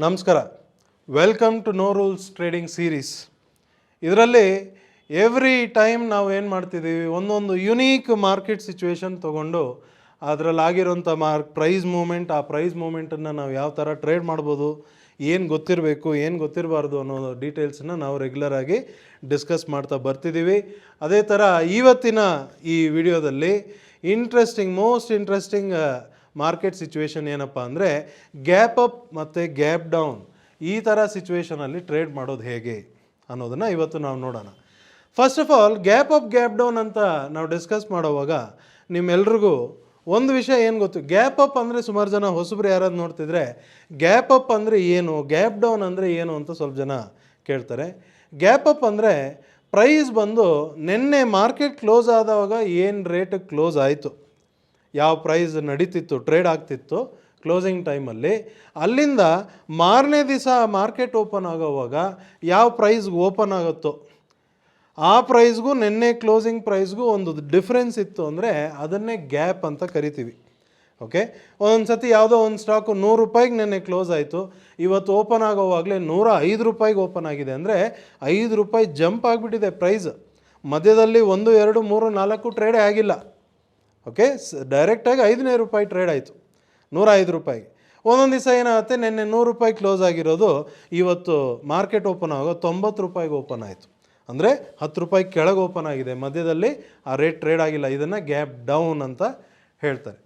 ನಮಸ್ಕಾರ. Welcome to no rules trading series. ಇದರಲ್ಲಿ every time ನಾವು ಏನು ಮಾಡ್ತಿದ್ದೀವಿ, ಒಂದೊಂದು ಯುನೀಕ್ ಮಾರ್ಕೆಟ್ ಸಿಚುವೇಶನ್ ತೊಗೊಂಡು ಅದರಲ್ಲಾಗಿರೋಂಥ ಪ್ರೈಸ್ ಮೂಮೆಂಟ್, ಆ ಪ್ರೈಸ್ ಮೂಮೆಂಟನ್ನು ನಾವು ಯಾವ ಥರ ಟ್ರೇಡ್ ಮಾಡ್ಬೋದು, ಏನು ಗೊತ್ತಿರಬೇಕು, ಏನು ಗೊತ್ತಿರಬಾರ್ದು ಅನ್ನೋ ಡೀಟೇಲ್ಸನ್ನು ನಾವು ರೆಗ್ಯುಲರಾಗಿ ಡಿಸ್ಕಸ್ ಮಾಡ್ತಾ ಬರ್ತಿದ್ದೀವಿ. ಅದೇ ಥರ ಇವತ್ತಿನ ಈ ವಿಡಿಯೋದಲ್ಲಿ ಮೋಸ್ಟ್ ಇಂಟ್ರೆಸ್ಟಿಂಗ್ ಮಾರ್ಕೆಟ್ ಸಿಚುವೇಶನ್ ಏನಪ್ಪ ಅಂದರೆ ಗ್ಯಾಪ್ ಅಪ್ ಮತ್ತು ಗ್ಯಾಪ್ ಡೌನ್. ಈ ಥರ ಸಿಚುವೇಶನಲ್ಲಿ ಟ್ರೇಡ್ ಮಾಡೋದು ಹೇಗೆ ಅನ್ನೋದನ್ನು ಇವತ್ತು ನಾವು ನೋಡೋಣ. First of all, gap up gap down ಅಂತ ನಾವು ಡಿಸ್ಕಸ್ ಮಾಡೋವಾಗ ನಿಮ್ಮೆಲ್ರಿಗೂ ಒಂದು ವಿಷಯ ಏನು ಗೊತ್ತು, ಗ್ಯಾಪ್ ಅಪ್ ಅಂದರೆ ಸುಮಾರು ಜನ ಹೊಸಬ್ರು ಯಾರಾದ್ರು ನೋಡ್ತಿದ್ರೆ ಗ್ಯಾಪ್ ಅಪ್ ಅಂದರೆ ಏನು, ಗ್ಯಾಪ್ ಡೌನ್ ಅಂದರೆ ಏನು ಅಂತ ಸ್ವಲ್ಪ ಜನ ಕೇಳ್ತಾರೆ. ಗ್ಯಾಪ್ ಅಪ್ ಅಂದರೆ ಪ್ರೈಸ್ ಬಂದು ನಿನ್ನೆ ಮಾರ್ಕೆಟ್ ಕ್ಲೋಸ್ ಆದವಾಗ ಏನು ರೇಟಿಗೆ ಕ್ಲೋಸ್ ಆಯಿತು, ಯಾವ ಪ್ರೈಸ್ ನಡೀತಿತ್ತು, ಟ್ರೇಡ್ ಆಗ್ತಿತ್ತು ಕ್ಲೋಸಿಂಗ್ ಟೈಮಲ್ಲಿ, ಅಲ್ಲಿಂದ ಮಾರನೇ ದಿವಸ ಮಾರ್ಕೆಟ್ ಓಪನ್ ಆಗೋವಾಗ ಯಾವ ಪ್ರೈಸ್ಗೆ ಓಪನ್ ಆಗುತ್ತೋ ಆ ಪ್ರೈಸ್ಗೂ ನಿನ್ನೆ ಕ್ಲೋಸಿಂಗ್ ಪ್ರೈಸ್ಗೂ ಒಂದು ಡಿಫ್ರೆನ್ಸ್ ಇತ್ತು ಅಂದರೆ ಅದನ್ನೇ ಗ್ಯಾಪ್ ಅಂತ ಕರಿತೀವಿ. ಓಕೆ, ಒಂದೊಂದು ಸತಿ ಯಾವುದೋ ಒಂದು ಸ್ಟಾಕು 100 ರೂಪಾಯಿಗೆ ನಿನ್ನೆ ಕ್ಲೋಸ್ ಆಯಿತು, ಇವತ್ತು ಓಪನ್ ಆಗೋವಾಗಲೇ 105 ರೂಪಾಯಿಗೆ ಓಪನ್ ಆಗಿದೆ ಅಂದರೆ 5 ರೂಪಾಯಿ ಜಂಪ್ ಆಗಿಬಿಟ್ಟಿದೆ ಪ್ರೈಸ್. ಮಧ್ಯದಲ್ಲಿ 1, 2, 3, 4 ಟ್ರೇಡೇ ಆಗಿಲ್ಲ. ಓಕೆ, ಡೈರೆಕ್ಟಾಗಿ 5ನೇ ರೂಪಾಯಿ ಟ್ರೇಡ್ ಆಯಿತು 105 ರೂಪಾಯಿಗೆ. ಒಂದೊಂದು ದಿವಸ ಏನಾಗುತ್ತೆ, ನಿನ್ನೆ 100 ರೂಪಾಯಿ ಕ್ಲೋಸ್ ಆಗಿರೋದು ಇವತ್ತು ಮಾರ್ಕೆಟ್ ಓಪನ್ ಆಗೋ 90 ರೂಪಾಯಿಗೆ ಓಪನ್ ಆಯಿತು, ಅಂದರೆ 10 ರೂಪಾಯಿ ಕೆಳಗೆ ಓಪನ್ ಆಗಿದೆ, ಮಧ್ಯದಲ್ಲಿ ಆ ರೇಟ್ ಟ್ರೇಡ್ ಆಗಿಲ್ಲ. ಇದನ್ನು ಗ್ಯಾಪ್ ಡೌನ್ ಅಂತ ಹೇಳ್ತಾರೆ.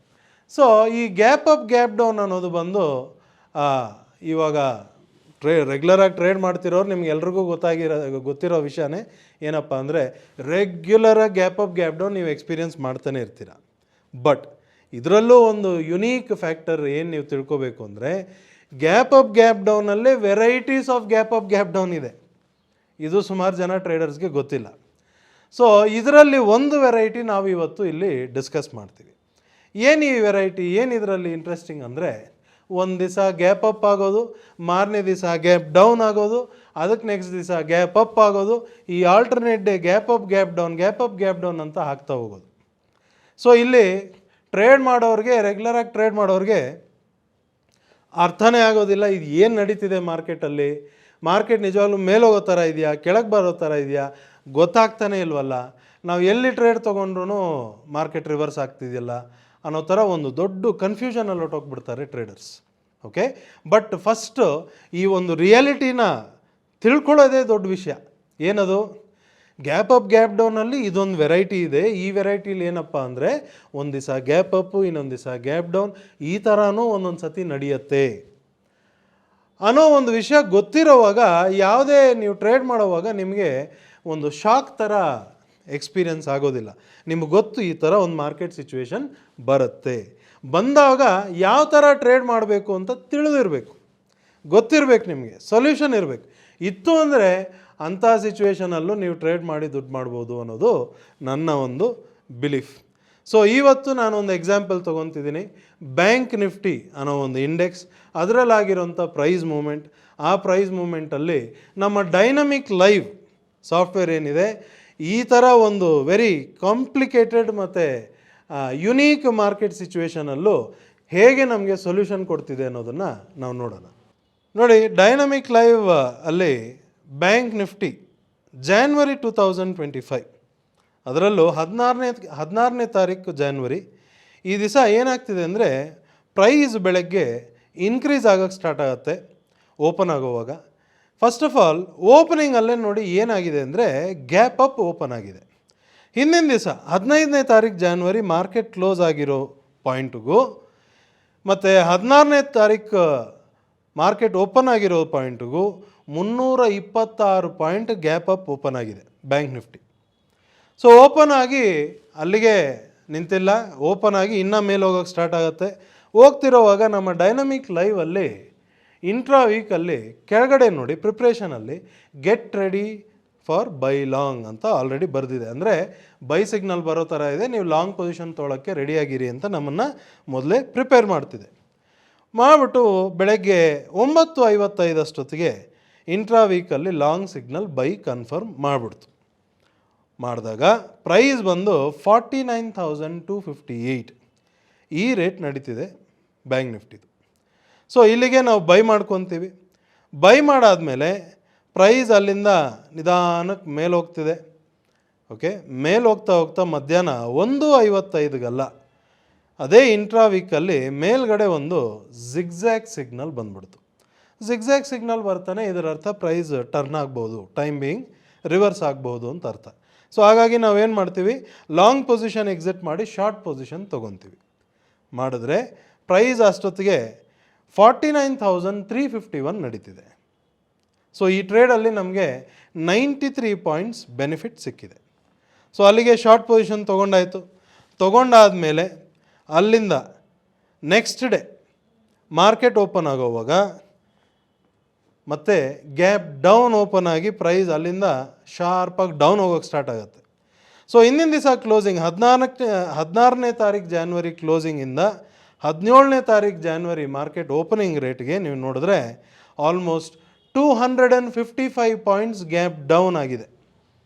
ಸೊ ಈ ಗ್ಯಾಪ್ ಅಪ್ ಗ್ಯಾಪ್ ಡೌನ್ ಅನ್ನೋದು ಬಂದು ಇವಾಗ ರೆಗ್ಯುಲರಾಗಿ ಟ್ರೇಡ್ ಮಾಡ್ತಿರೋರು ನಿಮ್ಗೆ ಎಲ್ರಿಗೂ ಗೊತ್ತಿರೋ ವಿಷಯನೇ. ಏನಪ್ಪ ಅಂದರೆ ರೆಗ್ಯುಲರಾಗಿ ಗ್ಯಾಪ್ ಅಪ್ ಗ್ಯಾಪ್ ಡೌನ್ ನೀವು ಎಕ್ಸ್ಪೀರಿಯನ್ಸ್ ಮಾಡ್ತಾನೆ ಇರ್ತೀರ. ಬಟ್ ಇದರಲ್ಲೂ ಒಂದು ಯುನೀಕ್ ಫ್ಯಾಕ್ಟರ್ ಏನು ನೀವು ತಿಳ್ಕೊಬೇಕು ಅಂದರೆ, ಗ್ಯಾಪ್ ಅಪ್ ಗ್ಯಾಪ್ ಡೌನಲ್ಲೇ varieties of gap up gap down ಇದೆ. ಇದು ಸುಮಾರು ಜನ ಟ್ರೇಡರ್ಸ್ಗೆ ಗೊತ್ತಿಲ್ಲ. ಸೊ ಇದರಲ್ಲಿ ಒಂದು ವೆರೈಟಿ ನಾವು ಇವತ್ತು ಇಲ್ಲಿ ಡಿಸ್ಕಸ್ ಮಾಡ್ತೀವಿ. ಏನು ಈ ವೆರೈಟಿ, ಏನು ಇದರಲ್ಲಿ ಇಂಟ್ರೆಸ್ಟಿಂಗ್ ಅಂದರೆ, ಒಂದು ದಿವಸ ಗ್ಯಾಪ್ ಅಪ್ ಆಗೋದು, ಮಾರನೇ ದಿವಸ ಗ್ಯಾಪ್ ಡೌನ್ ಆಗೋದು, ಅದಕ್ಕೆ ನೆಕ್ಸ್ಟ್ ದಿವಸ ಗ್ಯಾಪ್ ಅಪ್ ಆಗೋದು, ಈ alternate day gap up gap down, gap up gap down ಅಂತ ಆಗ್ತಾ ಹೋಗೋದು. ಸೊ ಇಲ್ಲಿ ಟ್ರೇಡ್ ಮಾಡೋರಿಗೆ, ರೆಗ್ಯುಲರಾಗಿ ಟ್ರೇಡ್ ಮಾಡೋರಿಗೆ ಅರ್ಥನೇ ಆಗೋದಿಲ್ಲ ಇದು ಏನು ನಡೀತಿದೆ ಮಾರ್ಕೆಟಲ್ಲಿ. ಮಾರ್ಕೆಟ್ ನಿಜವಾಗ್ಲೂ ಮೇಲೋಗೋ ಥರ ಇದೆಯಾ, ಕೆಳಗೆ ಬರೋ ಥರ ಇದೆಯಾ, ಗೊತ್ತಾಗ್ತಾನೆ ಇಲ್ವಲ್ಲ. ನಾವು ಎಲ್ಲಿ ಟ್ರೇಡ್ ತೊಗೊಂಡ್ರೂ ಮಾರ್ಕೆಟ್ ರಿವರ್ಸ್ ಆಗ್ತಿದೆಯಲ್ಲ ಅನ್ನೋ ಥರ ಒಂದು ದೊಡ್ಡ ಕನ್ಫ್ಯೂಷನಲ್ಲಿ ಹೊಟ್ಟೋಗ್ಬಿಡ್ತಾರೆ ಟ್ರೇಡರ್ಸ್. ಓಕೆ, ಬಟ್ ಫಸ್ಟು ಈ ಒಂದು ರಿಯಾಲಿಟಿನ ತಿಳ್ಕೊಳ್ಳೋದೇ ದೊಡ್ಡ ವಿಷಯ. ಏನದು, ಗ್ಯಾಪ್ ಅಪ್ ಗ್ಯಾಪ್ ಡೌನಲ್ಲಿ ಇದೊಂದು ವೆರೈಟಿ ಇದೆ. ಈ ವೆರೈಟಿಲಿ ಏನಪ್ಪ ಅಂದರೆ, ಒಂದು ದಿವಸ ಗ್ಯಾಪ್ ಅಪ್ಪು, ಇನ್ನೊಂದು ದಿವಸ ಗ್ಯಾಪ್ ಡೌನ್, ಈ ಥರನೂ ಒಂದೊಂದು ಸತಿ ನಡೆಯುತ್ತೆ ಅನ್ನೋ ಒಂದು ವಿಷಯ ಗೊತ್ತಿರೋವಾಗ ಯಾವುದೇ ನೀವು ಟ್ರೇಡ್ ಮಾಡೋವಾಗ ನಿಮಗೆ ಒಂದು ಶಾಕ್ ಥರ ಎಕ್ಸ್ಪೀರಿಯನ್ಸ್ ಆಗೋದಿಲ್ಲ. ನಿಮ್ಗೆ ಗೊತ್ತು ಈ ಥರ ಒಂದು ಮಾರ್ಕೆಟ್ ಸಿಚುವೇಶನ್ ಬರುತ್ತೆ. ಬಂದಾಗ ಯಾವ ಥರ ಟ್ರೇಡ್ ಮಾಡಬೇಕು ಅಂತ ತಿಳಿದಿರಬೇಕು, ಗೊತ್ತಿರಬೇಕು, ನಿಮಗೆ ಸೊಲ್ಯೂಷನ್ ಇರಬೇಕು. ಇತ್ತು ಅಂದರೆ ಅಂಥ ಸಿಚುವೇಷನಲ್ಲೂ ನೀವು ಟ್ರೇಡ್ ಮಾಡಿ ದುಡ್ಡು ಮಾಡ್ಬೋದು ಅನ್ನೋದು ನನ್ನ ಒಂದು ಬಿಲೀಫ್. ಸೊ ಇವತ್ತು ನಾನೊಂದು ಎಕ್ಸಾಂಪಲ್ ತೊಗೊತಿದ್ದೀನಿ. ಬ್ಯಾಂಕ್ ನಿಫ್ಟಿ ಅನ್ನೋ ಒಂದು ಇಂಡೆಕ್ಸ್, ಅದರಲ್ಲಾಗಿರೋಂಥ ಪ್ರೈಸ್ ಮೂಮೆಂಟ್, ಆ ಪ್ರೈಸ್ ಮೂಮೆಂಟಲ್ಲಿ ನಮ್ಮ ಡೈನಮಿಕ್ ಲೈವ್ ಸಾಫ್ಟ್ವೇರ್ ಏನಿದೆ, ಈ ಥರ ಒಂದು ವೆರಿ ಕಾಂಪ್ಲಿಕೇಟೆಡ್ ಮತ್ತು ಯುನೀಕ್ ಮಾರ್ಕೆಟ್ ಸಿಚುವೇಷನಲ್ಲೂ ಹೇಗೆ ನಮಗೆ ಸೊಲ್ಯೂಷನ್ ಕೊಡ್ತಿದೆ ಅನ್ನೋದನ್ನು ನಾವು ನೋಡೋಣ. ನೋಡಿ, ಡೈನಮಿಕ್ ಲೈವ್ ಅಲ್ಲಿ ಬ್ಯಾಂಕ್ ನಿಫ್ಟಿ ಜಾನ್ವರಿ 2025, ಅದರಲ್ಲೂ 16ನೇ ತಾರೀಕು ಜಾನ್ವರಿ, ಈ ದಿವಸ ಏನಾಗ್ತಿದೆ ಅಂದರೆ, ಪ್ರೈಸ್ ಬೆಳಗ್ಗೆ ಇನ್ಕ್ರೀಸ್ ಆಗೋಕ್ಕೆ ಸ್ಟಾರ್ಟ್ ಆಗುತ್ತೆ ಓಪನ್ ಆಗೋವಾಗ. ಫಸ್ಟ್ ಆಫ್ ಆಲ್ ಓಪನಿಂಗಲ್ಲೇ ನೋಡಿ ಏನಾಗಿದೆ ಅಂದರೆ ಗ್ಯಾಪ್ ಅಪ್ ಓಪನ್ ಆಗಿದೆ. ಹಿಂದಿನ ದಿವಸ 15ನೇ ತಾರೀಕು ಜಾನ್ವರಿ ಮಾರ್ಕೆಟ್ ಕ್ಲೋಸ್ ಆಗಿರೋ ಪಾಯಿಂಟ್ಗೂ ಮತ್ತು 16ನೇ ತಾರೀಕು ಮಾರ್ಕೆಟ್ ಓಪನ್ ಆಗಿರೋ ಪಾಯಿಂಟ್ಗೂ 326 ಪಾಯಿಂಟ್ ಗ್ಯಾಪ್ ಅಪ್ ಓಪನ್ ಆಗಿದೆ ಬ್ಯಾಂಕ್ ನಿಫ್ಟಿ. ಸೊ ಓಪನ್ ಆಗಿ ಅಲ್ಲಿಗೆ ನಿಂತಿಲ್ಲ, ಓಪನ್ ಆಗಿ ಇನ್ನೂ ಮೇಲೆ ಹೋಗೋಕ್ಕೆ ಸ್ಟಾರ್ಟ್ ಆಗುತ್ತೆ. ಹೋಗ್ತಿರೋವಾಗ ನಮ್ಮ ಡೈನಮಿಕ್ ಲೈವಲ್ಲಿ ಇಂಟ್ರಾ ವೀಕಲ್ಲಿ ಕೆಳಗಡೆ ನೋಡಿ ಪ್ರಿಪ್ರೇಷನಲ್ಲಿ get ready for by long ಅಂತ ಆಲ್ರೆಡಿ ಬರೆದಿದೆ. ಅಂದರೆ ಬೈ ಸಿಗ್ನಲ್ ಬರೋ ಥರ ಇದೆ, ನೀವು ಲಾಂಗ್ ಪೊಸಿಷನ್ ತೊಗೊಳಕ್ಕೆ ರೆಡಿಯಾಗಿರಿ ಅಂತ ನಮ್ಮನ್ನು ಮೊದಲೇ ಪ್ರಿಪೇರ್ ಮಾಡ್ತಿದೆ. ಮಾಡಿಬಿಟ್ಟು ಬೆಳಗ್ಗೆ 9:55 ಅಷ್ಟೊತ್ತಿಗೆ ಇಂಟ್ರಾ ವೀಕಲ್ಲಿ ಲಾಂಗ್ ಸಿಗ್ನಲ್ ಬೈ ಕನ್ಫರ್ಮ್ ಮಾಡಿಬಿಡ್ತು. ಮಾಡಿದಾಗ ಪ್ರೈಸ್ ಬಂದು 49,258 ಈ ರೇಟ್ ನಡೀತಿದೆ ಬ್ಯಾಂಕ್ ನಿಫ್ಟಿದು. ಸೊ ಇಲ್ಲಿಗೆ ನಾವು ಬೈ ಮಾಡ್ಕೊತೀವಿ. ಬೈ ಮಾಡಾದಮೇಲೆ ಪ್ರೈಸ್ ಅಲ್ಲಿಂದ ನಿಧಾನಕ್ಕೆ ಮೇಲೆ ಹೋಗ್ತಿದೆ. ಓಕೆ, ಮೇಲೆ ಹೋಗ್ತಾ ಹೋಗ್ತಾ ಮಧ್ಯಾಹ್ನ 1:55ಗಲ್ಲ ಅದೇ ಇಂಟ್ರಾ ವೀಕಲ್ಲಿ ಮೇಲ್ಗಡೆ ಒಂದು ಜಿಗ್ಜ್ಯಾಗ್ ಸಿಗ್ನಲ್ ಬಂದ್ಬಿಡ್ತು. ಜಿಗ್ಜ್ಯಾಗ್ ಸಿಗ್ನಲ್ ಬರ್ತಾನೆ, ಇದರ ಅರ್ಥ ಪ್ರೈಸ್ ಟರ್ನ್ ಆಗ್ಬೋದು, ಟೈಮ್ ಬೀಯಿಂಗ್ ರಿವರ್ಸ್ ಆಗ್ಬೋದು ಅಂತ ಅರ್ಥ. ಸೊ ಹಾಗಾಗಿ ನಾವೇನು ಮಾಡ್ತೀವಿ, ಲಾಂಗ್ ಪೊಸಿಷನ್ ಎಕ್ಸಿಟ್ ಮಾಡಿ ಶಾರ್ಟ್ ಪೊಸಿಷನ್ ತೊಗೊತೀವಿ. ಮಾಡಿದ್ರೆ ಪ್ರೈಸ್ ಅಷ್ಟೊತ್ತಿಗೆ 49,351 ನಡೀತಿದೆ. ಸೊ ಈ ಟ್ರೇಡಲ್ಲಿ ನಮಗೆ 93 ಪಾಯಿಂಟ್ಸ್ ಬೆನಿಫಿಟ್ ಸಿಕ್ಕಿದೆ. ಸೊ ಅಲ್ಲಿಗೆ ಶಾರ್ಟ್ ಪೊಸಿಷನ್ ತೊಗೊಂಡಾಯಿತು. ತೊಗೊಂಡಾದಮೇಲೆ ಅಲ್ಲಿಂದ ನೆಕ್ಸ್ಟ್ ಡೇ ಮಾರ್ಕೆಟ್ ಓಪನ್ ಆಗೋವಾಗ ಮತ್ತು ಗ್ಯಾಪ್ ಡೌನ್ ಓಪನ್ ಆಗಿ ಪ್ರೈಸ್ ಅಲ್ಲಿಂದ ಶಾರ್ಪಾಗಿ ಡೌನ್ ಹೋಗೋಕ್ಕೆ ಸ್ಟಾರ್ಟ್ ಆಗುತ್ತೆ. ಸೊ ಹಿಂದಿನ ದಿವಸ ಕ್ಲೋಸಿಂಗ್ 16ನೇ ತಾರೀಕು ಜಾನ್ವರಿ ಕ್ಲೋಸಿಂಗಿಂದ 17ನೇ ತಾರೀಕು ಜಾನ್ವರಿ ಮಾರ್ಕೆಟ್ ಓಪನಿಂಗ್ ರೇಟ್ಗೆ ನೀವು ನೋಡಿದ್ರೆ ಆಲ್ಮೋಸ್ಟ್ 255 ಪಾಯಿಂಟ್ಸ್ ಗ್ಯಾಪ್ ಡೌನ್ ಆಗಿದೆ.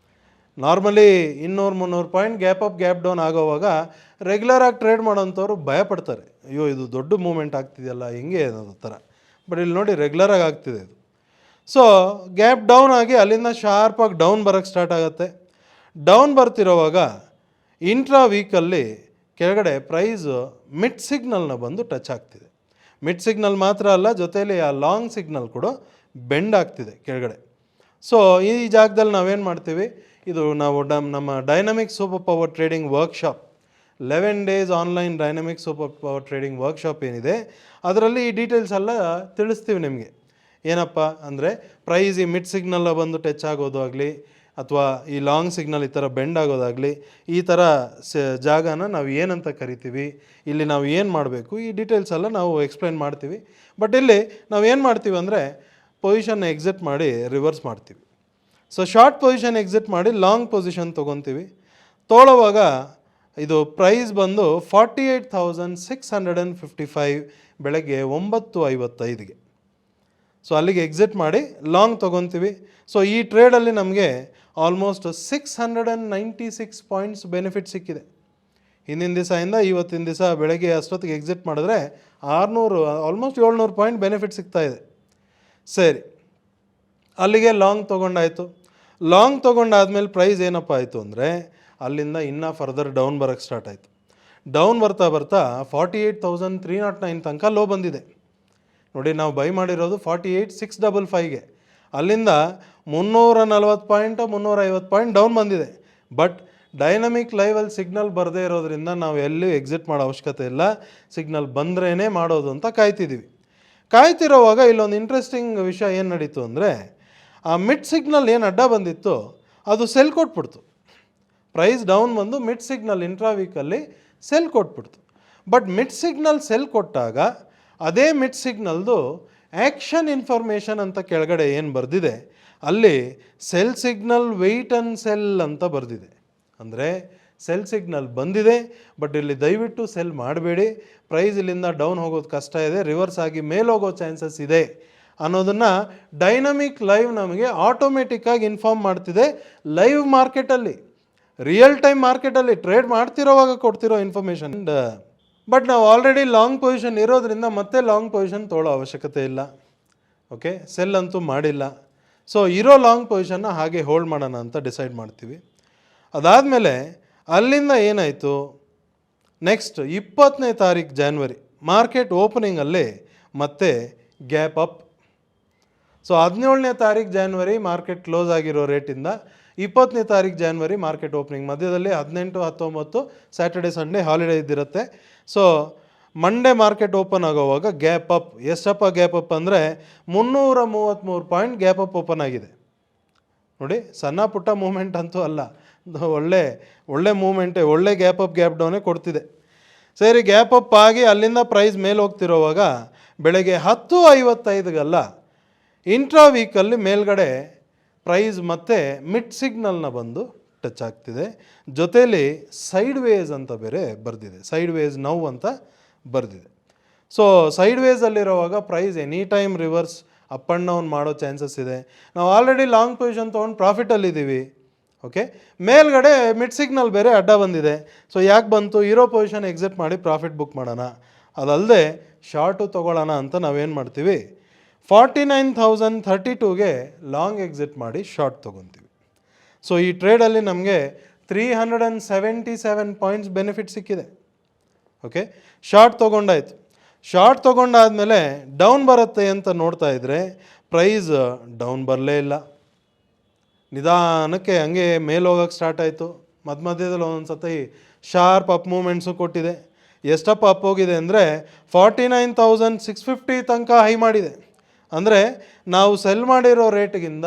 Normally 200-300 point gap up gap down ಆಗೋವಾಗ ರೆಗ್ಯುಲರಾಗಿ ಟ್ರೇಡ್ ಮಾಡೋಂಥವ್ರು ಭಯಪಡ್ತಾರೆ, ಅಯ್ಯೋ ಇದು ದೊಡ್ಡ ಮೂಮೆಂಟ್ ಆಗ್ತಿದೆಯಲ್ಲ ಹಿಂಗೆ ಅನ್ನೋ ಥರ. ಬಟ್ ಇಲ್ಲಿ ನೋಡಿ ರೆಗ್ಯುಲರಾಗಿ ಆಗ್ತಿದೆ ಇದು. ಸೊ ಗ್ಯಾಪ್ ಡೌನ್ ಆಗಿ ಅಲ್ಲಿಂದ ಶಾರ್ಪಾಗಿ ಡೌನ್ ಬರೋಕ್ಕೆ ಸ್ಟಾರ್ಟ್ ಆಗುತ್ತೆ. ಡೌನ್ ಬರ್ತಿರೋವಾಗ ಇಂಟ್ರಾ ವೀಕಲ್ಲಿ ಕೆಳಗಡೆ ಪ್ರೈಸ್ ಮಿಡ್ ಸಿಗ್ನಲ್ನ ಬಂದು ಟಚ್ ಆಗ್ತಿದೆ. ಮಿಡ್ ಸಿಗ್ನಲ್ ಮಾತ್ರ ಅಲ್ಲ, ಜೊತೆಯಲ್ಲಿ ಆ ಲಾಂಗ್ ಸಿಗ್ನಲ್ ಕೂಡ ಬೆಂಡ್ ಆಗ್ತಿದೆ ಕೆಳಗಡೆ. ಸೊ ಈ ಜಾಗದಲ್ಲಿ ನಾವೇನು ಮಾಡ್ತೀವಿ, ಇದು ನಾವು ನಮ್ಮ dynamic super power trading workshop 11 days online dynamic super power trading workshop ಏನಿದೆ ಅದರಲ್ಲಿ ಈ ಡೀಟೇಲ್ಸ್ ಎಲ್ಲ ತಿಳಿಸ್ತೀವಿ ನಿಮಗೆ. ಏನಪ್ಪ ಅಂದರೆ ಪ್ರೈಸ್ ಈ ಮಿಡ್ ಸಿಗ್ನಲ್ಲ ಬಂದು ಟಚ್ ಆಗೋದು ಆಗಲಿ ಅಥವಾ ಈ ಲಾಂಗ್ ಸಿಗ್ನಲ್ ಈ ಥರ ಬೆಂಡ್ ಆಗೋದಾಗಲಿ, ಈ ಥರ ಜಾಗನ ನಾವು ಏನಂತ ಕರಿತೀವಿ, ಇಲ್ಲಿ ನಾವು ಏನು ಮಾಡಬೇಕು, ಈ ಡೀಟೇಲ್ಸ್ ಎಲ್ಲ ನಾವು ಎಕ್ಸ್ಪ್ಲೈನ್ ಮಾಡ್ತೀವಿ. ಬಟ್ ಇಲ್ಲಿ ನಾವು ಏನು ಮಾಡ್ತೀವಿ ಅಂದರೆ ಪೊಸಿಷನ್ ಎಕ್ಸಿಟ್ ಮಾಡಿ ರಿವರ್ಸ್ ಮಾಡ್ತೀವಿ. ಸೊ ಶಾರ್ಟ್ ಪೊಸಿಷನ್ ಎಕ್ಸಿಟ್ ಮಾಡಿ ಲಾಂಗ್ ಪೊಸಿಷನ್ ತೊಗೊತೀವಿ. ತೊಗೊಳ್ಳೋವಾಗ ಇದು ಪ್ರೈಸ್ ಬಂದು 48,655 ಬೆಳಗ್ಗೆ 9:55ಗೆ. ಸೊ ಅಲ್ಲಿಗೆ ಎಕ್ಸಿಟ್ ಮಾಡಿ ಲಾಂಗ್ ತೊಗೊತೀವಿ. ಸೊ ಈ ಟ್ರೇಡಲ್ಲಿ ನಮಗೆ ಆಲ್ಮೋಸ್ಟ್ 696 ಪಾಯಿಂಟ್ಸ್ ಬೆನಿಫಿಟ್ ಸಿಕ್ಕಿದೆ. ಹಿಂದಿನ ದಿವಸದಿಂದ ಇವತ್ತಿನ ದಿವಸ ಬೆಳಗ್ಗೆ ಅಷ್ಟೊತ್ತಿಗೆ ಎಕ್ಸಿಟ್ ಮಾಡಿದ್ರೆ 600 ಆಲ್ಮೋಸ್ಟ್ 700 ಪಾಯಿಂಟ್ ಬೆನಿಫಿಟ್ ಸಿಗ್ತಾಯಿದೆ. ಸರಿ, ಅಲ್ಲಿಗೆ ಲಾಂಗ್ ತೊಗೊಂಡಾಯಿತು. ಲಾಂಗ್ ತೊಗೊಂಡಾದ್ಮೇಲೆ ಪ್ರೈಸ್ ಏನಪ್ಪ ಆಯಿತು ಅಂದರೆ ಅಲ್ಲಿಂದ ಇನ್ನೂ ಫರ್ದರ್ ಡೌನ್ ಬರೋಕ್ಕೆ ಸ್ಟಾರ್ಟ್ ಆಯಿತು. ಡೌನ್ ಬರ್ತಾ ಬರ್ತಾ 48,309 ತನಕ ಲೋ ಬಂದಿದೆ. ನೋಡಿ, ನಾವು ಬೈ ಮಾಡಿರೋದು 48,655ಗೆ. ಅಲ್ಲಿಂದ 340 ಪಾಯಿಂಟ್ 350 ಪಾಯಿಂಟ್ ಡೌನ್ ಬಂದಿದೆ. ಬಟ್ ಡೈನಮಿಕ್ ಲೈವಲ್ಲಿ ಸಿಗ್ನಲ್ ಬರದೇ ಇರೋದ್ರಿಂದ ನಾವು ಎಲ್ಲೂ ಎಕ್ಸಿಟ್ ಮಾಡೋ ಅವಶ್ಯಕತೆ ಇಲ್ಲ, ಸಿಗ್ನಲ್ ಬಂದ್ರೇ ಮಾಡೋದು ಅಂತ ಕಾಯ್ತಿದ್ದೀವಿ. ಕಾಯ್ತಿರೋವಾಗ ಇಲ್ಲೊಂದು ಇಂಟ್ರೆಸ್ಟಿಂಗ್ ವಿಷಯ ಏನು ನಡೀತು ಅಂದರೆ ಆ ಮಿಡ್ ಸಿಗ್ನಲ್ ಏನು ಅಡ್ಡ ಬಂದಿತ್ತು ಅದು ಸೆಲ್ ಕೊಟ್ಬಿಡ್ತು. ಪ್ರೈಸ್ ಡೌನ್ ಬಂದು ಮಿಡ್ ಸಿಗ್ನಲ್ ಇಂಟ್ರಾ ವೀಕಲ್ಲಿ ಸೆಲ್ ಕೊಟ್ಬಿಡ್ತು. ಬಟ್ ಮಿಡ್ ಸಿಗ್ನಲ್ ಸೆಲ್ ಕೊಟ್ಟಾಗ ಅದೇ ಮಿಡ್ ಸಿಗ್ನಲ್ದು ಆ್ಯಕ್ಷನ್ ಇನ್ಫಾರ್ಮೇಷನ್ ಅಂತ ಕೆಳಗಡೆ ಏನು ಬರೆದಿದೆ ಅಲ್ಲಿ sell signal wait and sell ಅಂತ ಬರೆದಿದೆ. ಅಂದರೆ ಸೆಲ್ ಸಿಗ್ನಲ್ ಬಂದಿದೆ, ಬಟ್ ಇಲ್ಲಿ ದಯವಿಟ್ಟು ಸೆಲ್ ಮಾಡಬೇಡಿ, ಪ್ರೈಸ್ ಇಲ್ಲಿಂದ ಡೌನ್ ಹೋಗೋದು ಕಷ್ಟ ಇದೆ, ರಿವರ್ಸ್ ಆಗಿ ಮೇಲೆ ಹೋಗೋ ಚಾನ್ಸಸ್ ಇದೆ ಅನ್ನೋದನ್ನು ಡೈನಮಿಕ್ ಲೈವ್ ನಮಗೆ ಆಟೋಮೆಟಿಕ್ಕಾಗಿ ಇನ್ಫಾರ್ಮ್ ಮಾಡ್ತಿದೆ. ಲೈವ್ ಮಾರ್ಕೆಟಲ್ಲಿ, ರಿಯಲ್ ಟೈಮ್ ಮಾರ್ಕೆಟಲ್ಲಿ ಟ್ರೇಡ್ ಮಾಡ್ತಿರೋವಾಗ ಕೊಡ್ತಿರೋ ಇನ್ಫಾರ್ಮೇಷನ್. ಬಟ್ ನಾವು ಆಲ್ರೆಡಿ ಲಾಂಗ್ ಪೊಸಿಷನ್ ಇರೋದ್ರಿಂದ ಮತ್ತೆ ಲಾಂಗ್ ಪೊಸಿಷನ್ ತೊಗೊಳ್ಳೋ ಅವಶ್ಯಕತೆ ಇಲ್ಲ. ಓಕೆ, ಸೆಲ್ ಅಂತೂ ಮಾಡಿಲ್ಲ. ಸೊ ಇರೋ ಲಾಂಗ್ ಪೊಸಿಷನ್ನ ಹಾಗೆ ಹೋಲ್ಡ್ ಮಾಡೋಣ ಅಂತ ಡಿಸೈಡ್ ಮಾಡ್ತೀವಿ. ಅದಾದಮೇಲೆ ಅಲ್ಲಿಂದ ಏನಾಯಿತು, ನೆಕ್ಸ್ಟ್ 20ನೇ ತಾರೀಕು ಜಾನ್ವರಿ ಮಾರ್ಕೆಟ್ ಓಪನಿಂಗಲ್ಲಿ ಮತ್ತೆ ಗ್ಯಾಪ್ ಅಪ್. ಸೊ 17ನೇ ತಾರೀಕು ಜಾನ್ವರಿ ಮಾರ್ಕೆಟ್ ಕ್ಲೋಸ್ ಆಗಿರೋ ರೇಟಿಂದ 20ನೇ ತಾರೀಕು ಜಾನ್ವರಿ ಮಾರ್ಕೆಟ್ ಓಪನಿಂಗ್ ಮಧ್ಯದಲ್ಲಿ 18, 19 ಸ್ಯಾಟರ್ಡೆ ಸಂಡೇ ಹಾಲಿಡೇ ಇದ್ದಿರುತ್ತೆ. ಸೊ ಮಂಡೇ ಮಾರ್ಕೆಟ್ ಓಪನ್ ಆಗೋವಾಗ ಗ್ಯಾಪ್ ಅಪ್. ಎಷ್ಟಪ್ಪ ಗ್ಯಾಪ್ ಅಪ್ ಅಂದರೆ 333 ಪಾಯಿಂಟ್ ಗ್ಯಾಪ್ ಅಪ್ ಓಪನ್ ಆಗಿದೆ. ನೋಡಿ, ಸಣ್ಣ ಪುಟ್ಟ ಮೂಮೆಂಟ್ ಅಂತೂ ಅಲ್ಲ, ಒಳ್ಳೆ ಮೂಮೆಂಟೇ, ಒಳ್ಳೆ ಗ್ಯಾಪ್ ಅಪ್ ಗ್ಯಾಪ್ ಡೌನೇ ಕೊಡ್ತಿದೆ. ಸರಿ, ಗ್ಯಾಪ್ ಅಪ್ ಆಗಿ ಅಲ್ಲಿಂದ ಪ್ರೈಸ್ ಮೇಲೆ ಹೋಗ್ತಿರೋವಾಗ ಬೆಳಗ್ಗೆ 10:55ಗಲ್ಲ ಇಂಟ್ರಾ ವೀಕಲ್ಲಿ ಮೇಲ್ಗಡೆ ಪ್ರೈಸ್ ಮತ್ತೆ ಮಿಡ್ ಸಿಗ್ನಲ್ನ ಬಂದು ಟಚ್ ಆಗ್ತಿದೆ. ಜೊತೆಯಲ್ಲಿ ಸೈಡ್ ವೇಸ್ ಅಂತ ಬೇರೆ ಬರೆದಿದೆ, ಸೈಡ್ ವೇಸ್ ನೌ ಅಂತ ಬರೆದಿದೆ. ಸೊ ಸೈಡ್ ವೇಸಲ್ಲಿರೋವಾಗ price any time reverse up and down ಮಾಡೋ ಚಾನ್ಸಸ್ ಇದೆ. ನಾವು ಆಲ್ರೆಡಿ ಲಾಂಗ್ ಪೊಸಿಷನ್ ತೊಗೊಂಡು ಪ್ರಾಫಿಟಲ್ಲಿದ್ದೀವಿ. ಓಕೆ, ಮೇಲ್ಗಡೆ ಮಿಡ್ ಸಿಗ್ನಲ್ ಬೇರೆ ಅಡ್ಡ ಬಂದಿದೆ. ಸೊ ಯಾಕೆ ಬಂತು, ಇರೋ ಪೊಸಿಷನ್ ಎಕ್ಸಿಟ್ ಮಾಡಿ ಪ್ರಾಫಿಟ್ ಬುಕ್ ಮಾಡೋಣ. ಅದಲ್ಲದೆ ಶಾರ್ಟು ತೊಗೊಳ್ಳೋಣ ಅಂತ ನಾವೇನು ಮಾಡ್ತೀವಿ 49,032ಗೆ ಲಾಂಗ್ ಎಕ್ಸಿಟ್ ಮಾಡಿ ಶಾರ್ಟ್ ತೊಗೊತೀವಿ. ಸೊ ಈ ಟ್ರೇಡಲ್ಲಿ ನಮಗೆ 377 ಪಾಯಿಂಟ್ಸ್ ಬೆನಿಫಿಟ್ ಸಿಕ್ಕಿದೆ. ಓಕೆ, ಶಾರ್ಟ್ ತೊಗೊಂಡಾಯ್ತು. ಶಾರ್ಟ್ ತೊಗೊಂಡಾದಮೇಲೆ ಡೌನ್ ಬರುತ್ತೆ ಅಂತ ನೋಡ್ತಾ ಇದ್ದರೆ ಪ್ರೈಸ್ ಡೌನ್ ಬರಲೇ ಇಲ್ಲ. ನಿಧಾನಕ್ಕೆ ಹಂಗೆ ಮೇಲೆ ಹೋಗೋಕ್ಕೆ ಸ್ಟಾರ್ಟ್ ಆಯಿತು. ಮಧ್ಯದಲ್ಲಿ ಒಂದೊಂದು ಸತಿ ಶಾರ್ಪ್ ಅಪ್ ಮೂಮೆಂಟ್ಸು ಕೊಟ್ಟಿದೆ. ಎಷ್ಟಪ್ಪ ಅಪ್ ಹೋಗಿದೆ ಅಂದರೆ 49,650 ತನಕ ಹೈ ಮಾಡಿದೆ. ಅಂದರೆ ನಾವು ಸೆಲ್ ಮಾಡಿರೋ ರೇಟ್ಗಿಂತ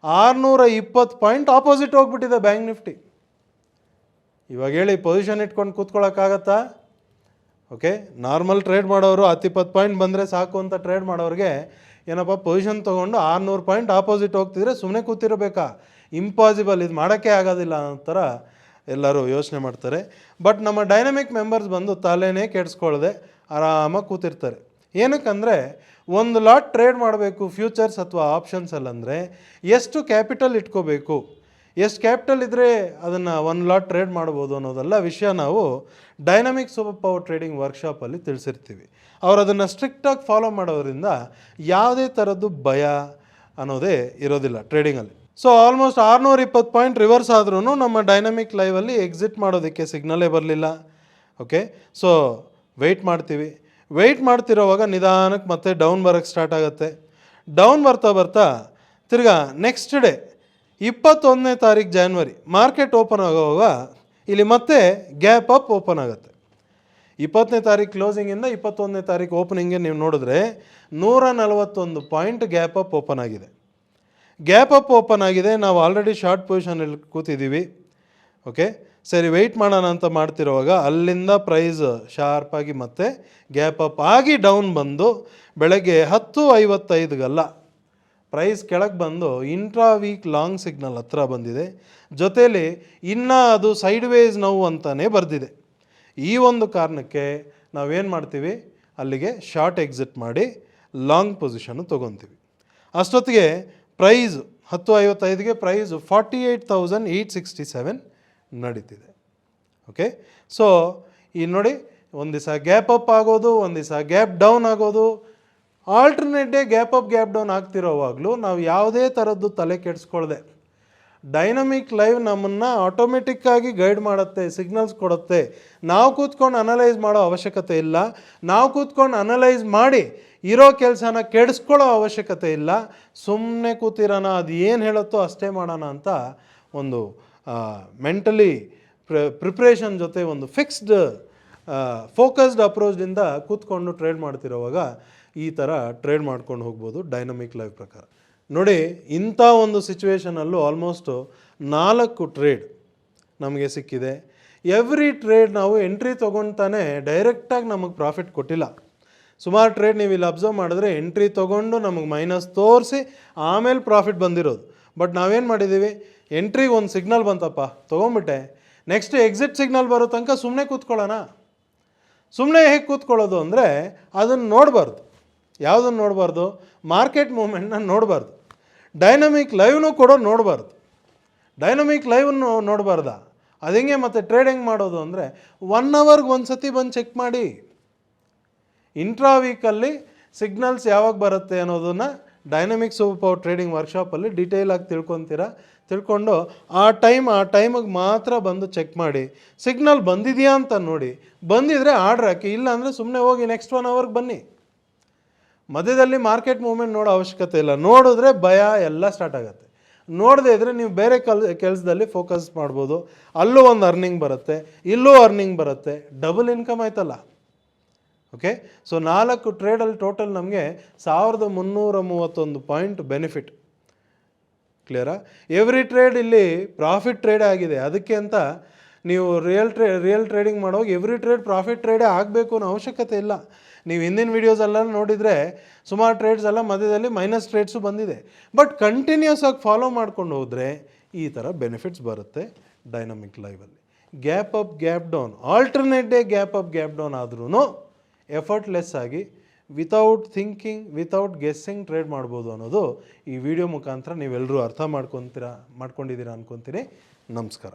620 ಪಾಯಿಂಟ್ ಆಪೋಸಿಟ್ ಹೋಗ್ಬಿಟ್ಟಿದೆ ಬ್ಯಾಂಕ್ ನಿಫ್ಟಿ. ಇವಾಗ ಹೇಳಿ, ಪೊಸಿಷನ್ ಇಟ್ಕೊಂಡು ಕೂತ್ಕೊಳ್ಳೋಕ್ಕಾಗತ್ತಾ? ಓಕೆ, ನಾರ್ಮಲ್ ಟ್ರೇಡ್ ಮಾಡೋರು 10-20 ಪಾಯಿಂಟ್ ಬಂದರೆ ಸಾಕು ಅಂತ ಟ್ರೇಡ್ ಮಾಡೋರಿಗೆ ಏನಪ್ಪ ಪೊಸಿಷನ್ ತೊಗೊಂಡು 600 ಪಾಯಿಂಟ್ ಆಪೋಸಿಟ್ ಹೋಗ್ತಿದ್ರೆ ಸುಮ್ಮನೆ ಕೂತಿರಬೇಕಾ? ಇಂಪಾಸಿಬಲ್, ಇದು ಮಾಡೋಕ್ಕೆ ಆಗೋದಿಲ್ಲ ಅನ್ನೋ ಥರ ಎಲ್ಲರೂ ಯೋಚನೆ ಮಾಡ್ತಾರೆ. ಬಟ್ ನಮ್ಮ ಡೈನಮಿಕ್ ಮೆಂಬರ್ಸ್ ಬಂದು ತಲೆನೇ ಕೆಡಿಸ್ಕೊಳ್ಳದೆ ಆರಾಮಾಗಿ ಕೂತಿರ್ತಾರೆ. ಏನಕ್ಕಂದರೆ ಒಂದು ಲಾಟ್ ಟ್ರೇಡ್ ಮಾಡಬೇಕು ಫ್ಯೂಚರ್ಸ್ ಅಥವಾ ಆಪ್ಷನ್ಸಲ್ಲಂದರೆ ಎಷ್ಟು ಕ್ಯಾಪಿಟಲ್ ಇಟ್ಕೋಬೇಕು, ಎಷ್ಟು ಕ್ಯಾಪಿಟಲ್ ಇದ್ದರೆ ಅದನ್ನು ಒಂದು ಲಾಟ್ ಟ್ರೇಡ್ ಮಾಡ್ಬೋದು ಅನ್ನೋದೆಲ್ಲ ವಿಷಯ ನಾವು ಡೈನಮಿಕ್ ಸೂಪರ್ ಪವರ್ ಟ್ರೇಡಿಂಗ್ ವರ್ಕ್ಶಾಪಲ್ಲಿ ತಿಳಿಸಿರ್ತೀವಿ. ಅವರು ಅದನ್ನು ಸ್ಟ್ರಿಕ್ಟಾಗಿ ಫಾಲೋ ಮಾಡೋದ್ರಿಂದ ಯಾವುದೇ ಥರದ್ದು ಭಯ ಅನ್ನೋದೇ ಇರೋದಿಲ್ಲ ಟ್ರೇಡಿಂಗಲ್ಲಿ. ಸೊ ಆಲ್ಮೋಸ್ಟ್ 620 ಪಾಯಿಂಟ್ ರಿವರ್ಸ್ ಆದ್ರೂ ನಮ್ಮ ಡೈನಮಿಕ್ ಲೈವಲ್ಲಿ ಎಕ್ಸಿಟ್ ಮಾಡೋದಕ್ಕೆ ಸಿಗ್ನಲೇ ಬರಲಿಲ್ಲ. ಓಕೆ, ಸೊ ವೆಯ್ಟ್ ಮಾಡ್ತೀವಿ. ವೆಯ್ಟ್ ಮಾಡ್ತಿರೋವಾಗ ನಿಧಾನಕ್ಕೆ ಮತ್ತೆ ಡೌನ್ ಬರೋಕ್ಕೆ ಸ್ಟಾರ್ಟ್ ಆಗುತ್ತೆ. ಡೌನ್ ಬರ್ತಾ ತಿರ್ಗಾ ನೆಕ್ಸ್ಟ್ ಡೇ 21ನೇ ತಾರೀಕು ಜಾನ್ವರಿ ಮಾರ್ಕೆಟ್ ಓಪನ್ ಆಗೋವಾಗ ಇಲ್ಲಿ ಮತ್ತೆ ಗ್ಯಾಪ್ ಅಪ್ ಓಪನ್ ಆಗುತ್ತೆ. 20ನೇ ತಾರೀಕು ಕ್ಲೋಸಿಂಗಿಂದ 21ನೇ ತಾರೀಕು ಓಪನಿಂಗ್ಗೆ ನೀವು ನೋಡಿದ್ರೆ 141 ಪಾಯಿಂಟ್ ಗ್ಯಾಪ್ ಅಪ್ ಓಪನ್ ಆಗಿದೆ. ಗ್ಯಾಪ್ ಅಪ್ ಓಪನ್ ಆಗಿದೆ. ನಾವು ಆಲ್ರೆಡಿ ಶಾರ್ಟ್ ಪೊಸಿಷನಲ್ಲಿ ಕೂತಿದ್ದೀವಿ. ಓಕೆ, ಸರಿ ವೆಯ್ಟ್ ಮಾಡೋಣ ಅಂತ ಮಾಡ್ತಿರುವಾಗ ಅಲ್ಲಿಂದ ಪ್ರೈಸ್ ಶಾರ್ಪಾಗಿ ಮತ್ತೆ ಗ್ಯಾಪ್ ಅಪ್ ಆಗಿ ಡೌನ್ ಬಂದು ಬೆಳಗ್ಗೆ 10:55ಗಲ್ಲ ಪ್ರೈಸ್ ಕೆಳಗೆ ಬಂದು ಇಂಟ್ರಾ ವೀಕ್ ಲಾಂಗ್ ಸಿಗ್ನಲ್ ಹತ್ರ ಬಂದಿದೆ. ಜೊತೆಯಲ್ಲಿ ಇನ್ನೂ ಅದು ಸೈಡ್ ವೇಸ್ ನೋವು ಅಂತಲೇ ಬರೆದಿದೆ. ಈ ಒಂದು ಕಾರಣಕ್ಕೆ ನಾವೇನು ಮಾಡ್ತೀವಿ, ಅಲ್ಲಿಗೆ ಶಾರ್ಟ್ ಎಕ್ಸಿಟ್ ಮಾಡಿ ಲಾಂಗ್ ಪೊಸಿಷನ್ನು ತೊಗೊತೀವಿ. ಅಷ್ಟೊತ್ತಿಗೆ ಪ್ರೈಸ್ 10:55ಗೆ ಪ್ರೈಸು 48,867 ನಡೀತಿದೆ. ಓಕೆ, ಸೊ ಈ ನೋಡಿ, ಒಂದು ದಿವಸ ಗ್ಯಾಪ್ ಅಪ್ ಆಗೋದು, ಒಂದು ದಿವಸ ಗ್ಯಾಪ್ ಡೌನ್ ಆಗೋದು, alternate day gap up gap down ಆಗ್ತಿರೋವಾಗಲೂ ನಾವು ಯಾವುದೇ ಥರದ್ದು ತಲೆ ಕೆಡಿಸ್ಕೊಳ್ದೆ ಡೈನಮಿಕ್ ಲೈವ್ ನಮ್ಮನ್ನು ಆಟೋಮೆಟಿಕ್ಕಾಗಿ ಗೈಡ್ ಮಾಡುತ್ತೆ, ಸಿಗ್ನಲ್ಸ್ ಕೊಡುತ್ತೆ. ನಾವು ಕೂತ್ಕೊಂಡು ಅನಲೈಸ್ ಮಾಡೋ ಅವಶ್ಯಕತೆ ಇಲ್ಲ. ನಾವು ಕೂತ್ಕೊಂಡು ಅನಲೈಸ್ ಮಾಡಿ ಇರೋ ಕೆಲಸನ ಕೆಡಿಸ್ಕೊಳ್ಳೋ ಅವಶ್ಯಕತೆ ಇಲ್ಲ. ಸುಮ್ಮನೆ ಕೂತಿರೋಣ, ಅದು ಏನು ಹೇಳುತ್ತೋ ಅಷ್ಟೇ ಮಾಡೋಣ ಅಂತ ಒಂದು ಮೆಂಟಲಿ ಪ್ರಿಪ್ರೇಷನ್ ಜೊತೆ ಒಂದು ಫಿಕ್ಸ್ಡ್ ಫೋಕಸ್ಡ್ ಅಪ್ರೋಚ್ದಿಂದ ಕೂತ್ಕೊಂಡು ಟ್ರೇಡ್ ಮಾಡ್ತಿರೋವಾಗ ಈ ಥರ ಟ್ರೇಡ್ ಮಾಡ್ಕೊಂಡು ಹೋಗ್ಬೋದು ಡೈನಮಿಕ್ ಲೈವ್ ಪ್ರಕಾರ. ನೋಡಿ, ಇಂಥ ಒಂದು ಸಿಚುವೇಷನಲ್ಲೂ ಆಲ್ಮೋಸ್ಟು 4 ಟ್ರೇಡ್ ನಮಗೆ ಸಿಕ್ಕಿದೆ. ಎವ್ರಿ ಟ್ರೇಡ್ ನಾವು ಎಂಟ್ರಿ ತೊಗೊಳ್ತಾನೆ ಡೈರೆಕ್ಟಾಗಿ ನಮಗೆ ಪ್ರಾಫಿಟ್ ಕೊಟ್ಟಿಲ್ಲ. ಸುಮಾರು ಟ್ರೇಡ್ ನೀವು ಇಲ್ಲಿ ಅಬ್ಸರ್ವ್ ಮಾಡಿದ್ರೆ ಎಂಟ್ರಿ ತೊಗೊಂಡು ನಮಗೆ ಮೈನಸ್ ತೋರಿಸಿ ಆಮೇಲೆ ಪ್ರಾಫಿಟ್ ಬಂದಿರೋದು. ಬಟ್ ನಾವೇನು ಮಾಡಿದ್ದೀವಿ, ಎಂಟ್ರಿಗೆ ಒಂದು ಸಿಗ್ನಲ್ ಬಂತಪ್ಪ ತೊಗೊಂಬಿಟ್ಟೆ, ನೆಕ್ಸ್ಟ್ ಎಕ್ಸಿಟ್ ಸಿಗ್ನಲ್ ಬರೋ ತನಕ ಸುಮ್ಮನೆ ಕೂತ್ಕೊಳ್ಳೋಣ. ಸುಮ್ಮನೆ ಹೇಗೆ ಕೂತ್ಕೊಳ್ಳೋದು ಅಂದರೆ ಅದನ್ನು ನೋಡಬಾರ್ದು. ಯಾವುದನ್ನು ನೋಡಬಾರ್ದು? ಮಾರ್ಕೆಟ್ ಮೂಮೆಂಟ್ನ ನೋಡಬಾರ್ದು. ಡೈನಮಿಕ್ ಲೈವ್ನು ಕೂಡ ನೋಡಬಾರ್ದು. ಡೈನಮಿಕ್ ಲೈವನ್ನು ನೋಡಬಾರ್ದ? ಅದು ಹೆಂಗೆ ಮತ್ತೆ ಟ್ರೇಡ್ ಹೆಂಗೆ ಮಾಡೋದು ಅಂದರೆ 1 ಅವರ್ಗೆ ಒಂದು ಸತಿ ಬಂದು ಚೆಕ್ ಮಾಡಿ. ಇಂಟ್ರಾ ವೀಕಲ್ಲಿ ಸಿಗ್ನಲ್ಸ್ ಯಾವಾಗ ಬರುತ್ತೆ ಅನ್ನೋದನ್ನು ಡೈನಮಿಕ್ ಸೂಪರ್ ಪವರ್ ಟ್ರೇಡಿಂಗ್ ವರ್ಕ್ಶಾಪಲ್ಲಿ ಡೀಟೇಲಾಗಿ ತಿಳ್ಕೊಂಡು ಆ ಟೈಮಿಗೆ ಮಾತ್ರ ಬಂದು ಚೆಕ್ ಮಾಡಿ. ಸಿಗ್ನಲ್ ಬಂದಿದೆಯಾ ಅಂತ ನೋಡಿ, ಬಂದಿದ್ದರೆ ಆರ್ಡ್ರ್ ಹಾಕಿ, ಇಲ್ಲ ಅಂದರೆ ಸುಮ್ಮನೆ ಹೋಗಿ ನೆಕ್ಸ್ಟ್ 1 ಅವರ್ಗೆ ಬನ್ನಿ. ಮಧ್ಯದಲ್ಲಿ ಮಾರ್ಕೆಟ್ ಮೂವ್ಮೆಂಟ್ ನೋಡೋ ಅವಶ್ಯಕತೆ ಇಲ್ಲ. ನೋಡಿದ್ರೆ ಭಯ ಎಲ್ಲ ಸ್ಟಾರ್ಟ್ ಆಗುತ್ತೆ. ನೋಡದೇ ಇದ್ದರೆ ನೀವು ಬೇರೆ ಕೆಲಸದಲ್ಲಿ ಫೋಕಸ್ ಮಾಡ್ಬೋದು. ಅಲ್ಲೂ ಒಂದು ಅರ್ನಿಂಗ್ ಬರುತ್ತೆ, ಇಲ್ಲೂ ಅರ್ನಿಂಗ್ ಬರುತ್ತೆ, ಡಬಲ್ ಇನ್ಕಮ್ ಆಯ್ತಲ್ಲ. ಓಕೆ, ಸೊ 4 ಟ್ರೇಡಲ್ಲಿ ಟೋಟಲ್ ನಮಗೆ 1,331 ಪಾಯಿಂಟ್ ಬೆನಿಫಿಟ್. ಕ್ಲಿಯರಾ? ಎವ್ರಿ ಟ್ರೇಡ್ ಇಲ್ಲಿ ಪ್ರಾಫಿಟ್ ಟ್ರೇಡೇ ಆಗಿದೆ. ಅದಕ್ಕೆ ಅಂತ ನೀವು ರಿಯಲ್ ಟ್ರೇಡಿಂಗ್ ಮಾಡೋವಾಗ ಎವ್ರಿ ಟ್ರೇಡ್ ಪ್ರಾಫಿಟ್ ಟ್ರೇಡೇ ಆಗಬೇಕು ಅನ್ನೋ ಅವಶ್ಯಕತೆ ಇಲ್ಲ. ನೀವು ಹಿಂದಿನ ವೀಡಿಯೋಸೆಲ್ಲ ನೋಡಿದರೆ ಸುಮಾರು ಟ್ರೇಡ್ಸ್ ಎಲ್ಲ ಮಧ್ಯದಲ್ಲಿ ಮೈನಸ್ ಟ್ರೇಡ್ಸು ಬಂದಿದೆ. ಬಟ್ ಕಂಟಿನ್ಯೂಸ್ ಆಗಿ ಫಾಲೋ ಮಾಡ್ಕೊಂಡು ಹೋದರೆ ಈ ಥರ ಬೆನಿಫಿಟ್ಸ್ ಬರುತ್ತೆ ಡೈನಮಿಕ್ ಲೈವಲ್ಲಿ. Gap up gap down, alternate day gap up gap down ಆದ್ರೂ ಎಫರ್ಟ್ಲೆಸ್ ಆಗಿ without thinking, without guessing trade ಮಾಡ್ಬೋದು ಅನ್ನೋದು ಈ ವಿಡಿಯೋ ಮುಖಾಂತರ ನೀವೆಲ್ಲರೂ ಅರ್ಥ ಮಾಡ್ಕೊಂಡಿದ್ದೀರಾ ಅನ್ಕೊತೀನಿ. ನಮಸ್ಕಾರ.